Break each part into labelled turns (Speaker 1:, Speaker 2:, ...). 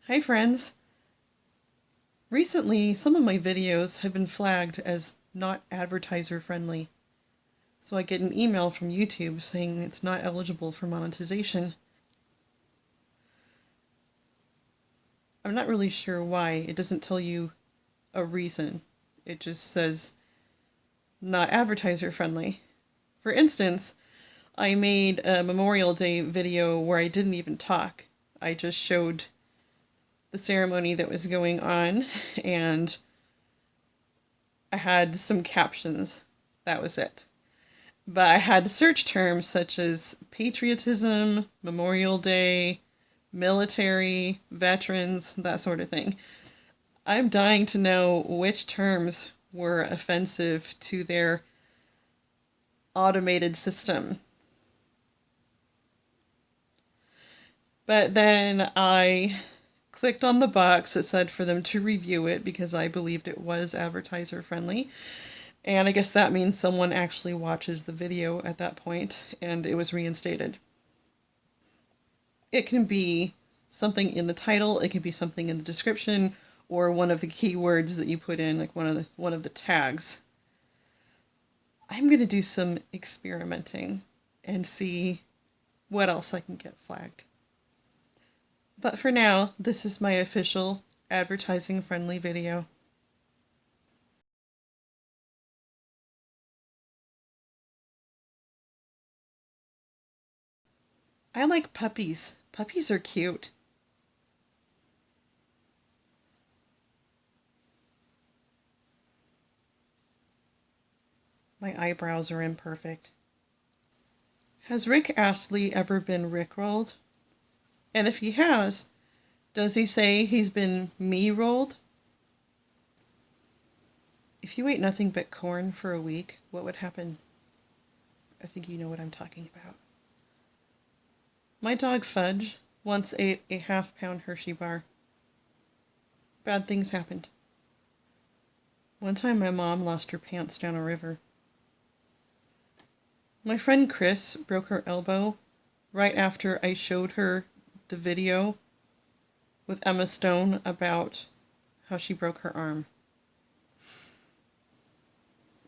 Speaker 1: Hi friends! Recently, some of my videos have been flagged as not advertiser friendly. So I get an email from YouTube saying it's not eligible for monetization. I'm not really sure why. It doesn't tell you a reason. It just says not advertiser friendly. For instance, I made a Memorial Day video where I didn't even talk. I just showed the ceremony that was going on and I had some captions. That was it. But I had search terms such as patriotism, Memorial Day, military, veterans, that sort of thing. I'm dying to know which terms were offensive to their automated system. But then I clicked on the box that said for them to review it because I believed it was advertiser friendly. And I guess that means someone actually watches the video at that point, and it was reinstated. It can be something in the title, it can be something in the description, or one of the keywords that you put in, like one of the tags. I'm going to do some experimenting and see what else I can get flagged. But for now, this is my official advertising-friendly video. I like puppies. Puppies are cute. My eyebrows are imperfect. Has Rick Astley ever been rickrolled? And if he has, does he say he's been me-rolled? If you ate nothing but corn for a week, what would happen? I think you know what I'm talking about. My dog Fudge once ate a half-pound Hershey bar. Bad things happened. One time my mom lost her pants down a river. My friend Chris broke her elbow right after I showed her the video with Emma Stone about how she broke her arm.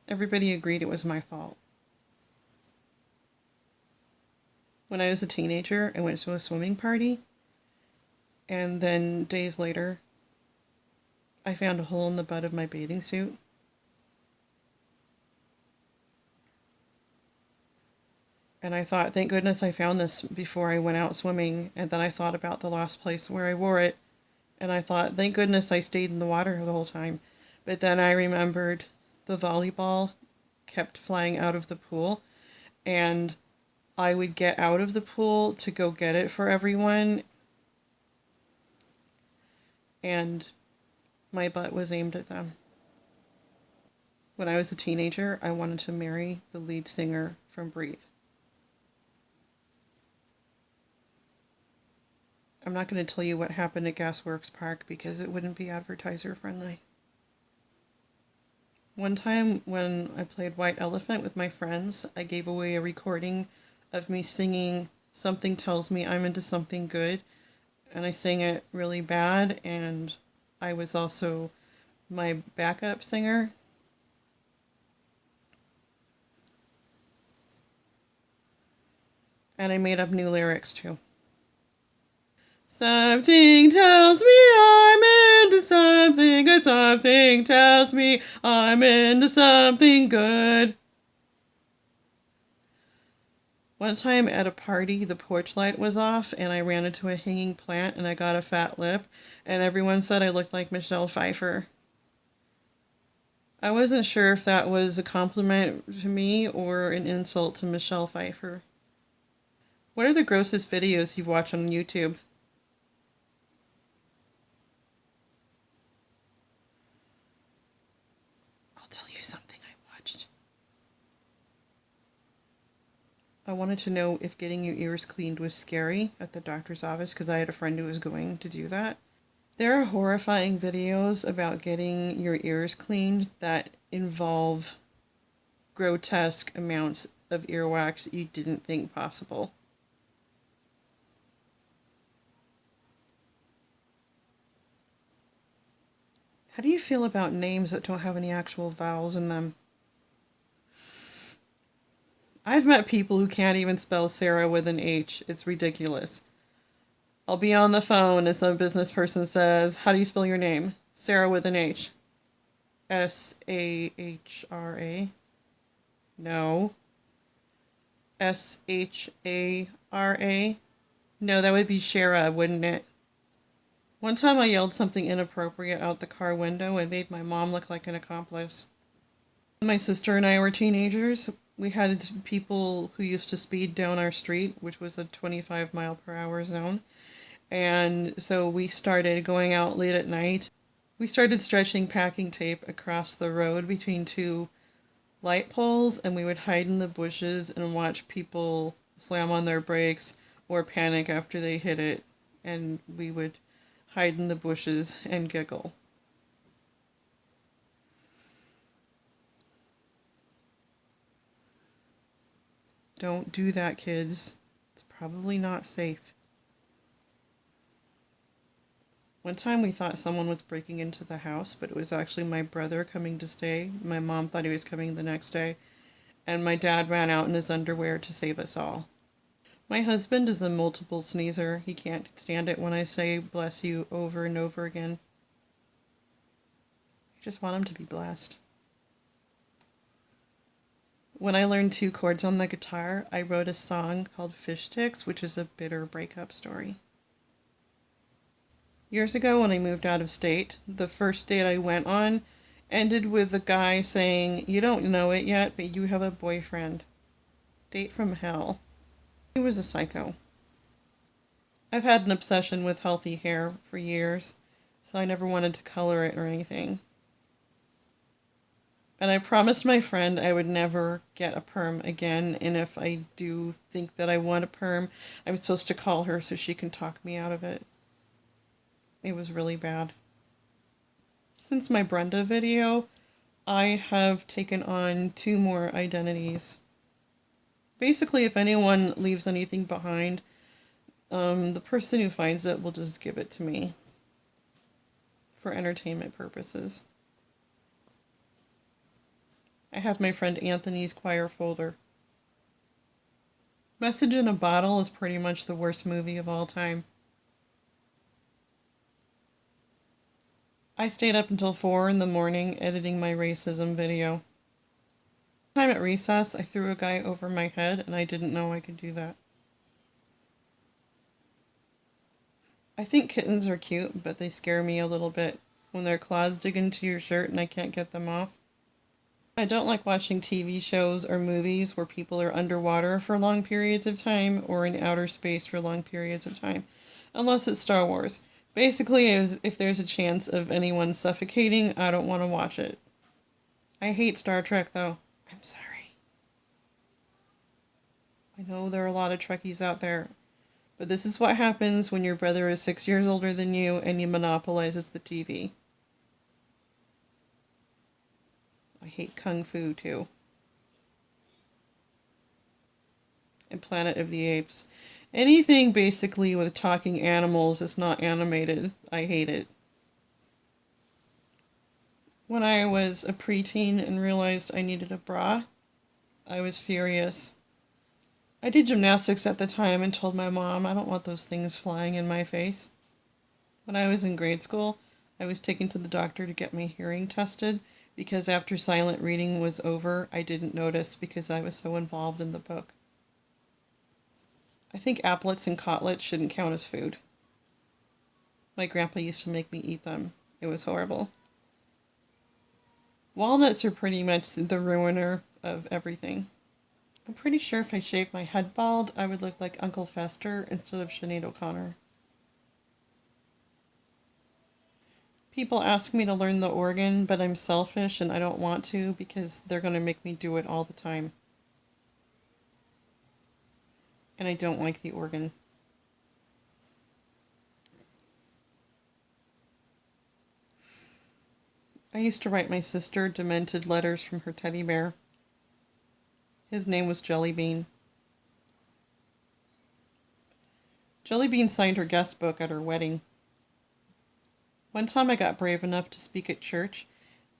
Speaker 1: Everybody agreed it was my fault. When I was a teenager, I went to a swimming party, and then days later, I found a hole in the butt of my bathing suit. And I thought, thank goodness I found this before I went out swimming, and then I thought about the last place where I wore it, and I thought, thank goodness I stayed in the water the whole time. But then I remembered the volleyball kept flying out of the pool, and I would get out of the pool to go get it for everyone, and my butt was aimed at them. When I was a teenager, I wanted to marry the lead singer from Breathe. I'm not going to tell you what happened at Gasworks Park because it wouldn't be advertiser friendly. One time when I played White Elephant with my friends, I gave away a recording of me singing Something Tells Me I'm Into Something Good, and I sang it really bad, and I was also my backup singer. And I made up new lyrics too. Something tells me I'm into something good. Something tells me I'm into something good. One time at a party, the porch light was off, and I ran into a hanging plant, and I got a fat lip, and everyone said I looked like Michelle Pfeiffer. I wasn't sure if that was a compliment to me or an insult to Michelle Pfeiffer. What are the grossest videos you've watched on YouTube? I'll tell you something I watched. I wanted to know if getting your ears cleaned was scary at the doctor's office because I had a friend who was going to do that. There are horrifying videos about getting your ears cleaned that involve grotesque amounts of earwax you didn't think possible. How do you feel about names that don't have any actual vowels in them? I've met people who can't even spell Sarah with an H. It's ridiculous. I'll be on the phone and some business person says, "How do you spell your name?" Sarah with an H. Sahra? No. Shara? No, that would be Shara, wouldn't it? One time I yelled something inappropriate out the car window and made my mom look like an accomplice. When my sister and I were teenagers, we had people who used to speed down our street, which was a 25-mile-per-hour zone. And so we started going out late at night. We started stretching packing tape across the road between two light poles, and we would hide in the bushes and watch people slam on their brakes or panic after they hit it. And we would hide in the bushes and giggle. Don't do that, kids. It's probably not safe. One time we thought someone was breaking into the house, but it was actually my brother coming to stay. My mom thought he was coming the next day, and my dad ran out in his underwear to save us all. My husband is a multiple sneezer. He can't stand it when I say "bless you" over and over again. I just want him to be blessed. When I learned 2 chords on the guitar, I wrote a song called Fish Sticks, which is a bitter breakup story. Years ago, when I moved out of state, the first date I went on ended with a guy saying, "You don't know it yet, but you have a boyfriend." Date from hell. He was a psycho. I've had an obsession with healthy hair for years, so I never wanted to color it or anything. And I promised my friend I would never get a perm again, and if I do think that I want a perm, I'm supposed to call her so she can talk me out of it. It was really bad. Since my Brenda video, I have taken on 2 more identities. Basically, if anyone leaves anything behind, the person who finds it will just give it to me for entertainment purposes. I have my friend Anthony's choir folder. Message in a Bottle is pretty much the worst movie of all time. I stayed up until 4 in the morning editing my racism video. Time at recess, I threw a guy over my head, and I didn't know I could do that. I think kittens are cute, but they scare me a little bit when their claws dig into your shirt and I can't get them off. I don't like watching TV shows or movies where people are underwater for long periods of time or in outer space for long periods of time, unless it's Star Wars. Basically, if there's a chance of anyone suffocating, I don't want to watch it. I hate Star Trek, though. I'm sorry. I know there are a lot of Trekkies out there, but this is what happens when your brother is 6 years older than you and he monopolizes the TV. I hate Kung Fu, too. And Planet of the Apes. Anything basically with talking animals is not animated. I hate it. When I was a preteen and realized I needed a bra, I was furious. I did gymnastics at the time and told my mom I don't want those things flying in my face. When I was in grade school, I was taken to the doctor to get my hearing tested because after silent reading was over, I didn't notice because I was so involved in the book. I think applets and cotlets shouldn't count as food. My grandpa used to make me eat them. It was horrible. Walnuts are pretty much the ruiner of everything. I'm pretty sure if I shaved my head bald, I would look like Uncle Fester instead of Sinead O'Connor. People ask me to learn the organ, but I'm selfish and I don't want to because they're going to make me do it all the time. And I don't like the organ. I used to write my sister demented letters from her teddy bear. His name was Jellybean. Jellybean signed her guest book at her wedding. One time I got brave enough to speak at church,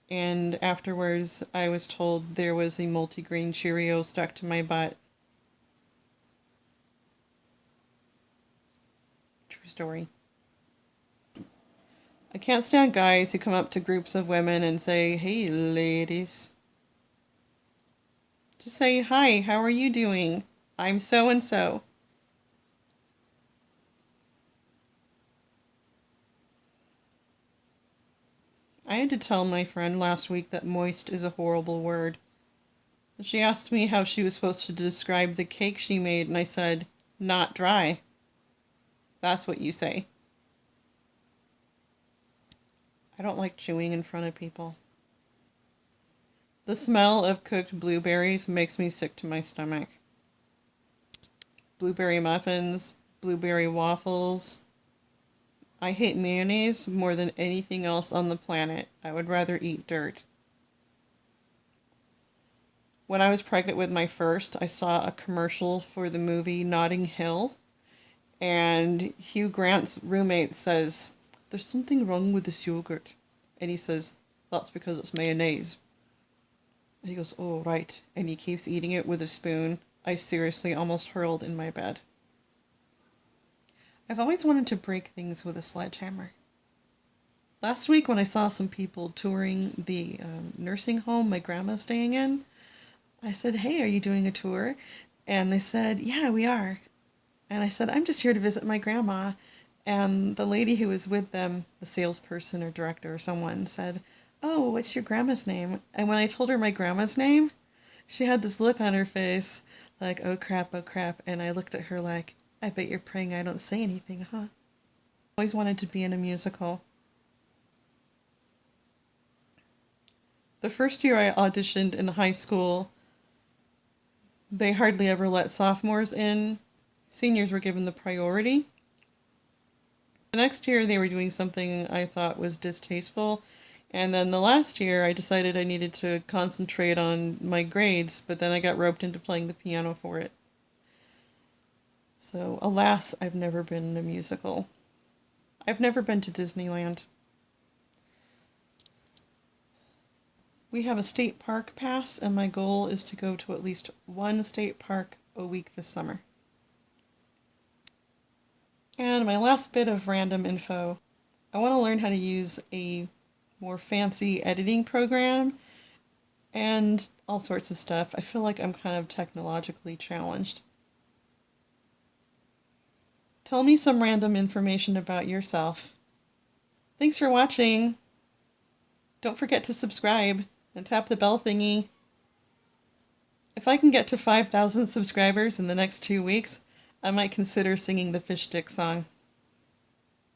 Speaker 1: and afterwards I was told there was a multigrain Cheerio stuck to my butt. True story. I can't stand guys who come up to groups of women and say, "Hey, ladies." Just say, "Hi, how are you doing? I'm so and so." I had to tell my friend last week that moist is a horrible word. She asked me how she was supposed to describe the cake she made, and I said, "Not dry." That's what you say. I don't like chewing in front of people. The smell of cooked blueberries makes me sick to my stomach. Blueberry muffins, blueberry waffles. I hate mayonnaise more than anything else on the planet. I would rather eat dirt. When I was pregnant with my first, I saw a commercial for the movie Notting Hill, and Hugh Grant's roommate says, "There's something wrong with this yogurt." And he says, "That's because it's mayonnaise." And he goes, "Oh, right." And he keeps eating it with a spoon. I seriously almost hurled in my bed. I've always wanted to break things with a sledgehammer. Last week when I saw some people touring the nursing home my grandma's staying in, I said, "Hey, are you doing a tour?" And they said, "Yeah, we are." And I said, "I'm just here to visit my grandma." And the lady who was with them, the salesperson or director or someone, said, "Oh, what's your grandma's name?" And when I told her my grandma's name, she had this look on her face like, "Oh crap, oh crap." And I looked at her like, "I bet you're praying I don't say anything, huh?" I always wanted to be in a musical. The first year I auditioned in high school, they hardly ever let sophomores in. Seniors were given the priority. The next year they were doing something I thought was distasteful. And then the last year I decided I needed to concentrate on my grades, but then I got roped into playing the piano for it. So, alas, I've never been in a musical. I've never been to Disneyland. We have a state park pass, and my goal is to go to at least one state park a week this summer. And my last bit of random info. I want to learn how to use a more fancy editing program and all sorts of stuff. I feel like I'm kind of technologically challenged. Tell me some random information about yourself. Thanks for watching. Don't forget to subscribe and tap the bell thingy. If I can get to 5,000 subscribers in the next 2 weeks, I might consider singing the fish stick song.